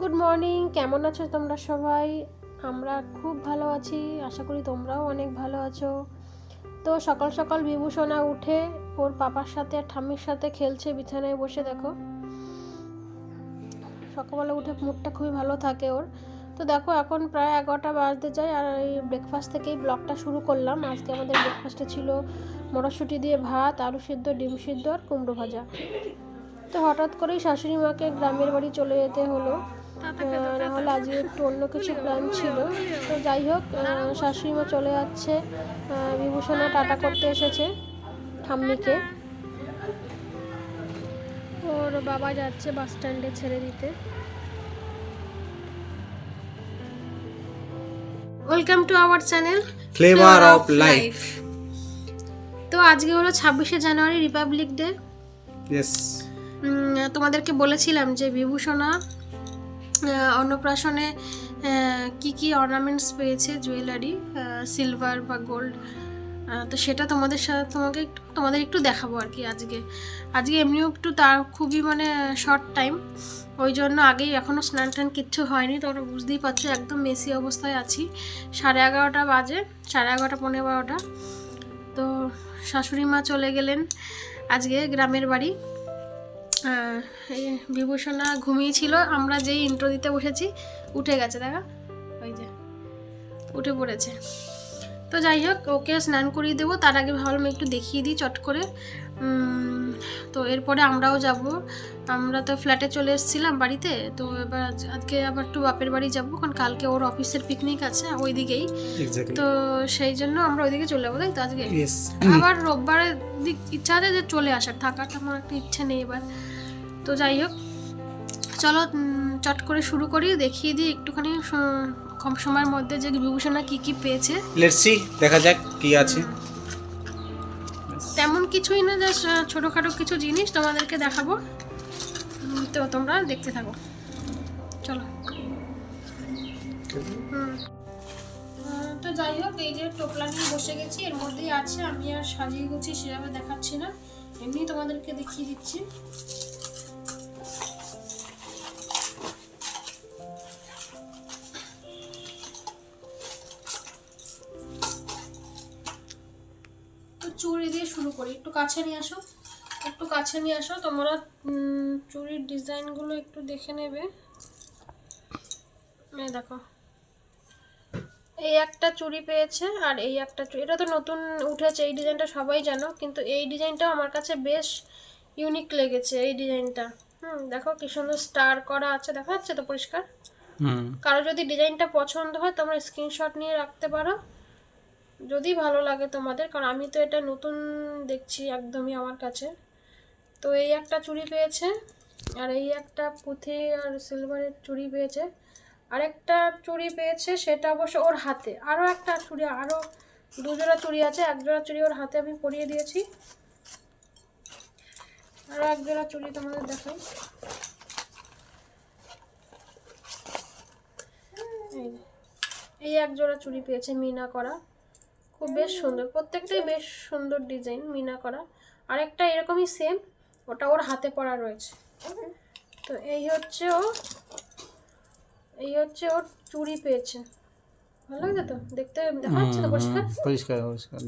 Good morning, কেমন আছো তোমরা সবাই? আমরা খুব ভালো আছি, আশা করি তোমরাও অনেক ভালো আছো। তো সকাল সকাল বিভূষণা উঠে ওর পাপার সাথে আর ঠাম্মির সাথে খেলছে বিছানায় বসে। দেখো সকালবেলা উঠে মুডটা খুবই ভালো থাকে ওর। তো দেখো এখন প্রায় 11টা বাজতে যায় আর এই ব্রেকফাস্ট থেকেই ব্লগটা শুরু করলাম। আজকে আমাদের ব্রেকফাস্টে ছিল মটরশুঁটি দিয়ে ভাত, আলু সিদ্ধ, ডিম সিদ্ধ আর কুমড়ো ভাজা। তো হঠাৎ করেই শাশুড়ি মাকে গ্রামের বাড়ি চলে যেতে হলো, নাহলে আজকে একটু অন্য কিছু প্ল্যান ছিল। তো যাই হোক, শাশুড়ি মা চলে যাচ্ছে, বিভূষণা টাটা করতে এসেছে ঠাম্মিকে। ওর বাবা যাচ্ছে বাস স্ট্যান্ডে ছেড়ে দিতে। Welcome to our channel flavour of life. তো আজকে হলো 26শে জানুয়ারি, রিপাবলিক ডে। ইয়েস, তোমাদেরকে বলেছিলাম যে বিভূষণা অন্নপ্রাশনে কি কি অর্নামেন্টস পেয়েছে, জুয়েলারি, সিলভার বা গোল্ড। তো সেটা তোমাদের একটু দেখাবো আর কি। আজকে এমনিও একটু তার খুবই শর্ট টাইম, ওই জন্য আগেই এখনও স্নান টান কিচ্ছু হয়নি। তোমরা বুঝতেই পারছো একদম মেসি অবস্থায় আছি। 11:30 বাজে, 11:30 পৌনে 12টা। তো শাশুড়ি মা চলে গেলেন আজকে গ্রামের বাড়ি। এই বিভূষণা ঘুমিয়েছিল, আমরা যেই ইন্ট্রো দিতে বসেছি উঠে গেছে, দেখা ওই যে উঠে পড়েছে। তো যাই হোক, ওকে স্নান করিয়ে দেবো, তার আগে ভাবলাম একটু দেখিয়ে দিই চট করে। তো এরপরে আমরাও যাব। আমরা তো ফ্ল্যাটে চলে এসেছিলাম বাড়িতে, তো এবার আজকে আবার একটু বাপের বাড়ি যাবো, কারণ কালকে ওর অফিসের পিকনিক আছে ওই দিকেই। তো সেই জন্য আমরা ওইদিকে চলে যাবো, তাই তো আজকে আবার রোববারের ইচ্ছা আছে যে চলে আসার, থাকাটা আমার একটা ইচ্ছে নেই এবার। তো যাই হোক, চলো চট করে শুরু করি, দেখিয়ে দিই একটুখানি কম সময়ের মধ্যে যে বিভূষণা কি কি পেয়েছে। লেটস সি, দেখা যাক কি আছে। তেমন কিছুই না, জাস্ট ছোটোখাটো কিছু জিনিস তোমাদেরকে দেখাবো, তো তোমরা দেখতে থাকো, চলো। তো যাই হোক, এই যে টোপলা নিয়ে বসে গেছি, এর মধ্যেই আছে। আমি আর সাজিয়ে গুছিয়ে সেভাবে দেখাচ্ছি না, এমনি তোমাদেরকে দেখিয়ে দিচ্ছি। চুড়ি দিয়ে শুরু করি, একটু কাছে নিয়ে আসো তোমরা। চুড়ির ডিজাইনগুলো একটু দেখে নেবে। এই দেখো, এই একটা চুড়ি পেয়েছে আর এই একটা চুড়ি, এটা তো নতুন উঠেছে, এই ডিজাইনটা সবাই জানো, কিন্তু এই ডিজাইনটাও আমার কাছে বেশ ইউনিক লেগেছে এই ডিজাইনটা। দেখো কি সুন্দর স্টার করা আছে, দেখা যাচ্ছে তো পরিষ্কার? কারো যদি ডিজাইনটা পছন্দ হয় তোমরা স্ক্রিনশট নিয়ে রাখতে পারো যদি ভালো লাগে তোমাদের, কারণ আমি তো এটা নতুন দেখছি একদমই আমার কাছে। তো এই একটা চুড়ি পেয়েছে, আর এই একটা পুঁথি আর সিলভারের চুড়ি পেয়েছে। আরেকটা চুড়ি পেয়েছে, সেটা অবশ্য ওর হাতে। আরও একটা চুড়ি, আরও 2 জোড়া চুড়ি আছে, 1 জোড়া চুড়ি ওর হাতে আমি পরিয়ে দিয়েছি। আরও 1 জোড়া চুড়ি তোমাদের দেখাই। এই 1 জোড়া চুড়ি পেয়েছে মিনা করা, খুব বেশ সুন্দর, প্রত্যেকটাই বেশ সুন্দর ডিজাইন মিনা করা। আরেকটা এরকমই সেম, ওটা ওর হাতে পরা রয়েছে। তো এই হচ্ছে ওর চুড়ি পেয়েছে। ভালো লাগে তো দেখতে, দেখা যাচ্ছে তো পরিষ্কার? পরিষ্কার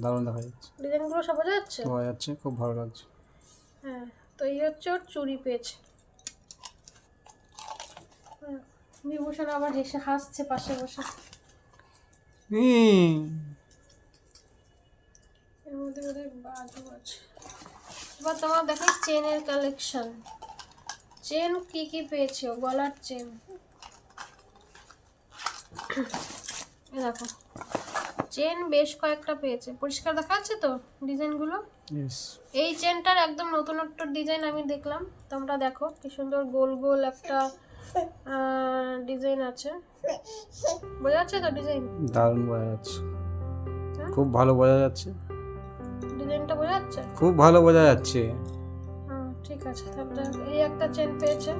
দারুণ দেখা যাচ্ছে, ডিজাইনগুলো সব বোঝা যাচ্ছে, খুব ভালো লাগছে। হ্যাঁ, তো এই হচ্ছে ওর চুড়ি পেয়েছে। বিভূষণ আবার হাসছে পাশে বসে। এর মধ্যে বোধহয় বাজু আছে। এবার তোমার দেখাই চেনের কালেকশন। চেন কি কি পেয়েছে, গলার চেন দেখো, চেন বেশ কয়েকটা পেয়েছে, পরিষ্কার দেখা যাচ্ছে তো ডিজাইনগুলো? এই চেনটার একদম নতুনত্ব ডিজাইন আমি দেখলাম, তোমরা দেখো কি সুন্দর গোল গোল একটা ডিজাইন আছে, বোঝা যাচ্ছে তো ডিজাইন? দারুণ বোঝা যাচ্ছে, খুব ভালো বোঝা যাচ্ছে ডিজাইনটা, বোঝা যাচ্ছে? খুব ভালো বোঝা যাচ্ছে। ঠিক আছে, তাহলে এই একটা চেন পেয়েছে।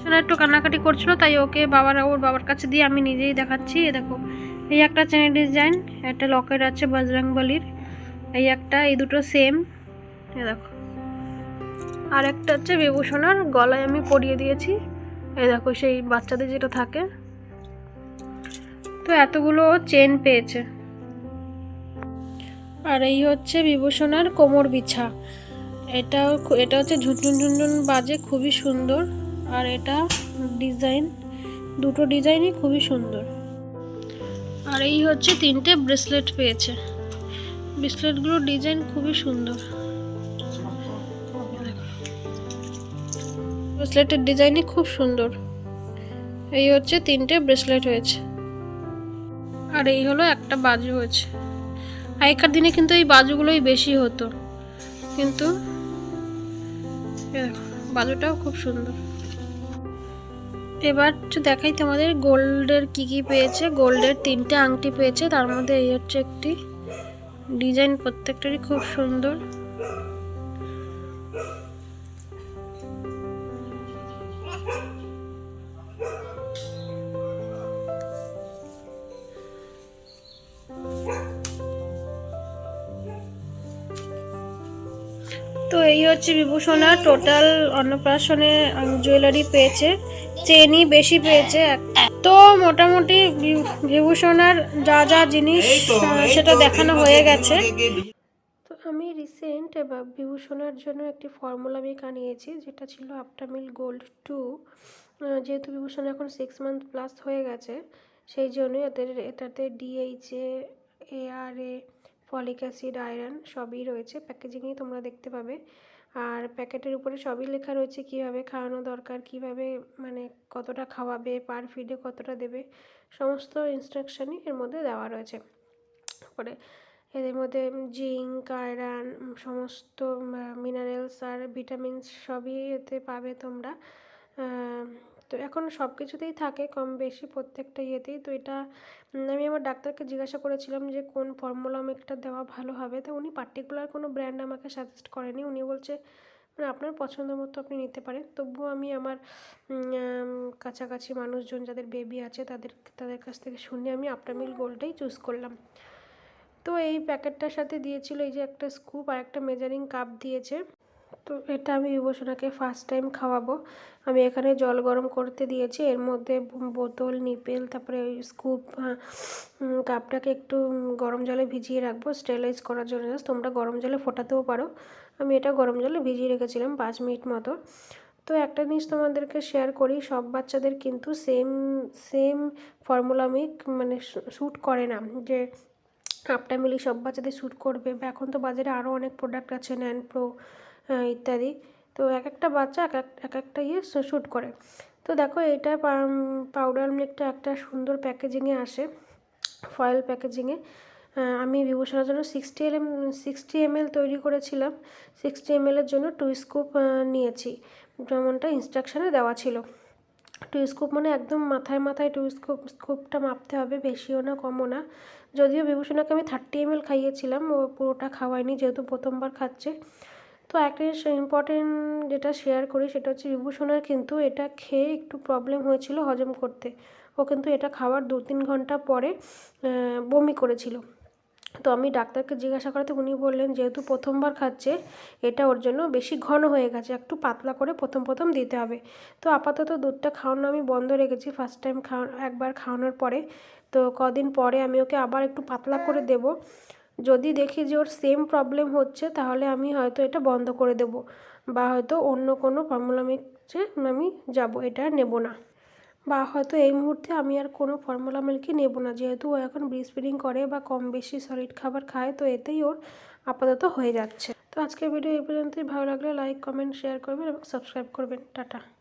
সেটা একটু কান্নাকাটি করছিল, তাই ওর বাবার কাছে দিয়ে আমি নিজেই দেখাচ্ছি। দেখো, এই একটা চেনের ডিজাইন, একটা লকেট আছে বজরংবলির, এই দুটো সেম। দেখো আর একটা হচ্ছে বিভূষণার গলায় আমি পরিয়ে দিয়েছি, এই দেখো সেই বাচ্চাদের যেটা থাকে। তো এতগুলো চেন পেয়েছে। আর এই হচ্ছে বিভূষণার কোমর বিছা, এটা হচ্ছে ঝুনঝুন ঝুনঝুন বাজে, খুবই সুন্দর। আর এটা ডিজাইন, দুটো ডিজাইনই খুবই সুন্দর। আর এই হচ্ছে 3টে ব্রেসলেট পেয়েছে, ব্রেসলেটগুলোর ডিজাইন খুবই সুন্দর, ব্রেসলেটের ডিজাইনই খুব সুন্দর। এই হচ্ছে 3টে ব্রেসলেট হয়েছে। আর এই হলো একটা বাজু হয়েছে। আগেকার দিনে কিন্তু এই বাজুগুলোই বেশি হতো, কিন্তু বাজুটাও খুব সুন্দর। এবার দেখাই তোমাদের গোল্ডের কি কি পেয়েছে। গোল্ডের 3টে আংটি পেয়েছে, তার মধ্যে এই হচ্ছে একটি, ডিজাইন প্রত্যেকটারই খুব সুন্দর। তো এই হচ্ছে বিভূষণা টোটাল অন্নপ্রাশনে জুয়েলারি পেয়েছে, চেনই বেশি পেয়েছে। তো মোটামুটি বিভূষণার যা যা জিনিস সেটা দেখানো হয়ে গেছে। তো আমি রিসেন্ট এবার বিভূষণার জন্য একটি ফর্মুলা মেক আনিয়েছি, যেটা ছিল আপটামিল গোল্ড 2। যেহেতু বিভূষণা এখন 6 মান্থ প্লাস হয়ে গেছে, সেই জন্য এটাতে DHA, ARA, folic acid, iron সবই রয়েছে। প্যাকেজিংয়েই তোমরা দেখতে পাবে। আর প্যাকেটের উপরে সবই লেখা রয়েছে কিভাবে খাওয়ানো দরকার, কিভাবে মানে কতটা খাওয়াবে, পার ফিডে কতটা দেবে, সমস্ত ইনস্ট্রাকশনই এর মধ্যে দেওয়া রয়েছে। পরে এদের মধ্যে জিঙ্ক, আয়রন, সমস্ত মিনারেলস আর ভিটামিনস সবই এতে পাবে তোমরা। তো এখন সব কিছুতেই থাকে কম বেশি, প্রত্যেকটা ইয়েতেই। তো এটা আমি আমার ডাক্তারকে জিজ্ঞাসা করেছিলাম যে কোন ফর্মুলা মেকটা দেওয়া ভালো হবে। তো উনি পার্টিকুলার কোনো ব্র্যান্ড আমাকে সাজেস্ট করেনি। উনি বলছে মানে আপনার পছন্দ মতো আপনি নিতে পারেন। তবুও আমি আমার কাছাকাছি মানুষজন যাদের বেবি আছে তাদের কাছ থেকে শুনে আমি আপটামিল গোল্ডটাই চুজ করলাম। তো এই প্যাকেটটার সাথে দিয়েছিল এই যে একটা স্কুপ আর একটা মেজারিং কাপ দিয়েছে। তো এটা আমি বিভূষণাকে ফার্স্ট টাইম খাওয়াবো। আমি এখানে জল গরম করতে দিয়েছি, এর মধ্যে বোতল, নিপেল, তারপরে ওই স্কুপ, কাপটাকে একটু গরম জলে ভিজিয়ে রাখবো স্টেরিলাইজ করার জন্য। তোমরা গরম জলে ফোটাতেও পারো, আমি এটা গরম জলে ভিজিয়ে রেখেছিলাম 5 মিনিট মতো। তো একটা জিনিস তোমাদেরকে শেয়ার করি, সব বাচ্চাদের কিন্তু সেম ফর্মুলা মিক মানে শ্যুট করে না, যে আপটামিলি সব বাচ্চাদের শ্যুট করবে। বা এখন তো বাজারে আরও অনেক প্রোডাক্ট আছে, ন্যানপ্রো ইত্যাদি। তো এক একটা বাচ্চা এক একটা শ্যুট করে। তো দেখো এটা পাউডার মিল্কটা একটা সুন্দর প্যাকেজিংয়ে আসে, ফয়েল প্যাকেজিংয়ে। আমি বিভূষণার জন্য 60 ml তৈরি করেছিলাম। 60 ml জন্য 2 স্কুপ নিয়েছি, যেমনটা ইনস্ট্রাকশানে দেওয়া ছিল। 2 স্কুপ মানে একদম মাথায় মাথায় 2 স্কুপটা মাপতে হবে, বেশিও না কমও না। যদিও বিভূষণাকে আমি 30 ml খাইয়েছিলাম, ও পুরোটা খাওয়ায়নি যেহেতু প্রথমবার খাচ্ছে। তো একটা ইম্পর্টেন্ট যেটা শেয়ার করি সেটা হচ্ছে বিভূষণার কিন্তু এটা খেয়ে একটু প্রবলেম হয়েছিল হজম করতে। ও কিন্তু এটা খাওয়ার 2-3 ঘন্টা পরে বমি করেছিল। তো আমি ডাক্তারকে জিজ্ঞাসা করাতে উনি বললেন যেহেতু প্রথমবার খাচ্ছে, এটা ওর জন্য বেশি ঘন হয়ে গেছে, একটু পাতলা করে প্রথম দিতে হবে। তো আপাতত দুধটা খাওয়ানো আমি বন্ধ রেখেছি ফার্স্ট টাইম একবার খাওয়ানোর পরে। তো কদিন পরে আমি ওকে আবার একটু পাতলা করে দেব। যদি দেখি যে ওর সেম প্রবলেম হচ্ছে, তাহলে আমি হয়তো এটা বন্ধ করে দেব, বা হয়তো অন্য কোনো ফর্মুলা মিক্সে আমি যাব, এটা নেব না। বা হয়তো এই মুহূর্তে আমি আর কোনো ফর্মুলা মিল্কই নেব না, যেহেতু ও এখন ব্রেস্ট ফিডিং করে বা কম বেশি সলিড খাবার খায়। তো এতেই ওর আপাতত হয়ে যাচ্ছে। তো আজকের ভিডিও এই পর্যন্তই। ভালো লাগলে লাইক, কমেন্ট, শেয়ার করবেন এবং সাবস্ক্রাইব করবেন। টাটা।